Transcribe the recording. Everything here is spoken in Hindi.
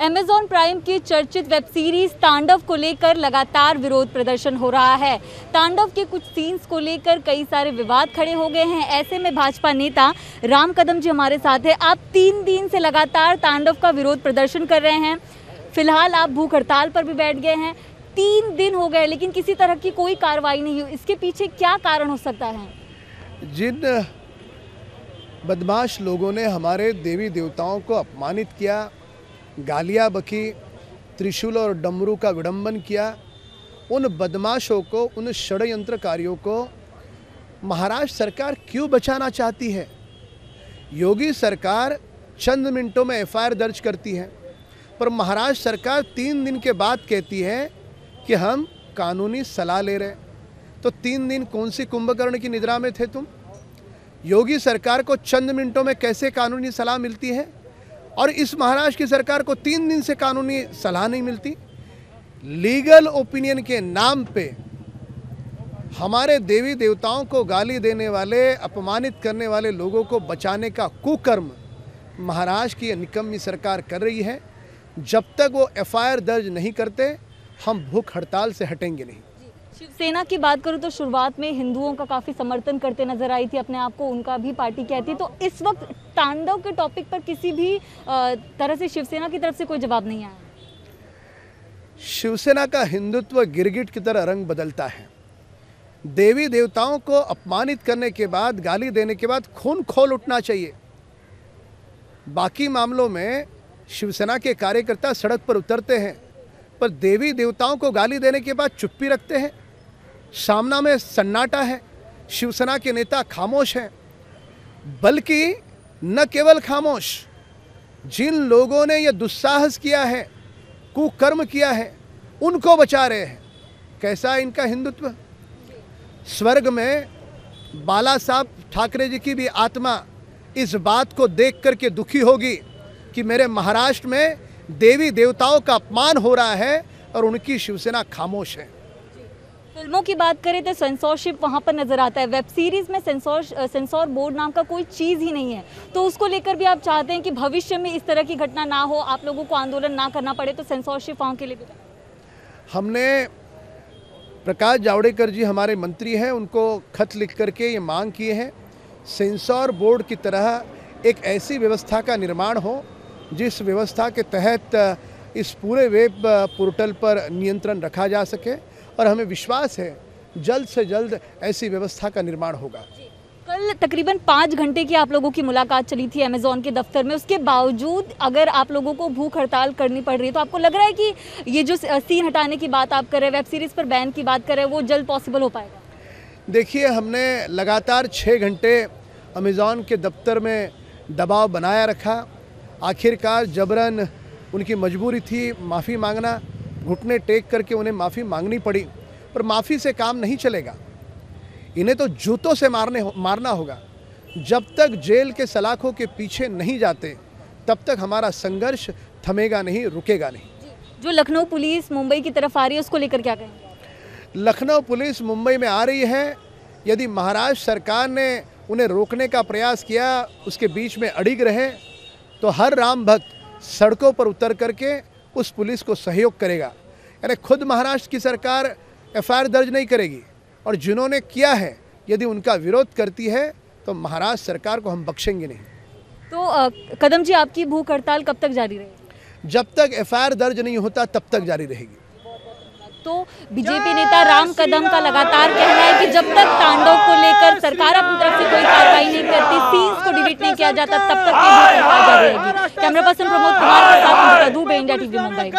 अमेज़न प्राइम की चर्चित वेब सीरीज तांडव को लेकर लगातार विरोध प्रदर्शन हो रहा है। तांडव के कुछ सीन्स को लेकर कई सारे विवाद खड़े हो गए हैं। ऐसे में भाजपा नेता राम कदम जी हमारे साथ हैं। आप 3 दिन से लगातार तांडव का विरोध प्रदर्शन कर रहे हैं। फिलहाल आप भूख हड़ताल पर भी बैठ गए हैं। 3 दिन हो गए लेकिन किसी तरह की कोई कार्रवाई नहीं हुई। इसके पीछे क्या कारण हो सकता है? जिन बदमाश लोगों ने हमारे देवी देवताओं को अपमानित किया, गालियाँ बकी, त्रिशूल और डमरू का विडंबन किया, उन बदमाशों को, उन षड्यंत्रकारियों को महाराष्ट्र सरकार क्यों बचाना चाहती है? योगी सरकार चंद मिनटों में एफआईआर दर्ज करती है, पर महाराष्ट्र सरकार 3 दिन के बाद कहती है कि हम कानूनी सलाह ले रहे। तो 3 दिन कौन सी कुंभकर्ण की निद्रा में थे तुम? योगी सरकार को चंद मिनटों में कैसे कानूनी सलाह मिलती है और इस महाराष्ट्र की सरकार को 3 दिन से कानूनी सलाह नहीं मिलती? लीगल ओपिनियन के नाम पे हमारे देवी देवताओं को गाली देने वाले, अपमानित करने वाले लोगों को बचाने का कुकर्म महाराष्ट्र की निकम्मी सरकार कर रही है। जब तक वो एफआईआर दर्ज नहीं करते, हम भूख हड़ताल से हटेंगे नहीं। शिवसेना की बात करूं तो शुरुआत में हिंदुओं का काफ़ी समर्थन करते नजर आई थी, अपने आप को उनका भी पार्टी कहती। तो इस वक्त तांडव के टॉपिक पर किसी भी तरह से शिवसेना की तरफ से कोई जवाब नहीं आया। शिवसेना का हिंदुत्व गिरगिट की तरह रंग बदलता है। देवी देवताओं को अपमानित करने के बाद, गाली देने के बाद खून खोल उठना चाहिए। बाकी मामलों में शिवसेना के कार्यकर्ता सड़क पर उतरते हैं, पर देवी देवताओं को गाली देने के बाद चुप्पी रखते हैं। सामना में सन्नाटा है, शिवसेना के नेता खामोश हैं। बल्कि न केवल खामोश, जिन लोगों ने यह दुस्साहस किया है, कुकर्म किया है, उनको बचा रहे हैं। कैसा है इनका हिंदुत्व? स्वर्ग में बाला साहब ठाकरे जी की भी आत्मा इस बात को देख करके दुखी होगी कि मेरे महाराष्ट्र में देवी देवताओं का अपमान हो रहा है और उनकी शिवसेना खामोश है। फिल्मों की बात करें तो सेंसरशिप वहाँ पर नजर आता है। वेब सीरीज में सेंसर बोर्ड नाम का कोई चीज़ ही नहीं है। तो उसको लेकर भी आप चाहते हैं कि भविष्य में इस तरह की घटना ना हो, आप लोगों को आंदोलन ना करना पड़े, तो सेंसरशिप वहाँ के लिए भी? हमने प्रकाश जावड़ेकर जी हमारे मंत्री हैं, उनको खत लिख करके ये मांग किए हैं सेंसर बोर्ड की तरह एक ऐसी व्यवस्था का निर्माण हो जिस व्यवस्था के तहत इस पूरे वेब पोर्टल पर नियंत्रण रखा जा सके, और हमें विश्वास है जल्द से जल्द ऐसी व्यवस्था का निर्माण होगा। कल तकरीबन 5 घंटे की आप लोगों की मुलाकात चली थी अमेज़न के दफ्तर में। उसके बावजूद अगर आप लोगों को भूख हड़ताल करनी पड़ रही है, तो आपको लग रहा है कि ये जो सीन हटाने की बात आप कर रहे हैं, वेब सीरीज़ पर बैन की बात कर रहे हैं, वो जल्द पॉसिबल हो पाएगा? देखिए, हमने लगातार 6 घंटे अमेज़न के दफ्तर में दबाव बनाया रखा। आखिरकार जबरन उनकी मजबूरी थी माफ़ी मांगना, घुटने टेक करके उन्हें माफ़ी मांगनी पड़ी। पर माफ़ी से काम नहीं चलेगा, इन्हें तो जूतों से मारना होगा। जब तक जेल के सलाखों के पीछे नहीं जाते, तब तक हमारा संघर्ष थमेगा नहीं, रुकेगा नहीं। जो लखनऊ पुलिस मुंबई की तरफ आ रही है, उसको लेकर क्या कहेंगे? लखनऊ पुलिस मुंबई में आ रही है। यदि महाराष्ट्र सरकार ने उन्हें रोकने का प्रयास किया, उसके बीच में अड़िग रहे, तो हर राम भक्त सड़कों पर उतर करके उस पुलिस को सहयोग करेगा। यानी खुद महाराष्ट्र की सरकार एफआईआर दर्ज नहीं करेगी, और जिन्होंने किया है यदि उनका विरोध करती है, तो महाराष्ट्र सरकार को हम बख्शेंगे नहीं। तो कदम जी, आपकी भूख हड़ताल कब तक जारी रहेगी? जब तक एफआईआर दर्ज नहीं होता तब तक जारी रहेगी। तो बीजेपी नेता राम कदम का लगातार कहना है कि जब तक तांडव को लेकर सरकार अपनी तरफ से कोई कार्रवाई नहीं करती, सीन्स को डिलीट नहीं किया जाता, तब तक ये भूख हड़ताल जारी रहेगी। कैमरा पर्सन प्रमोद कुमार के साथ दुबे, इंडिया टीवी मुंबई।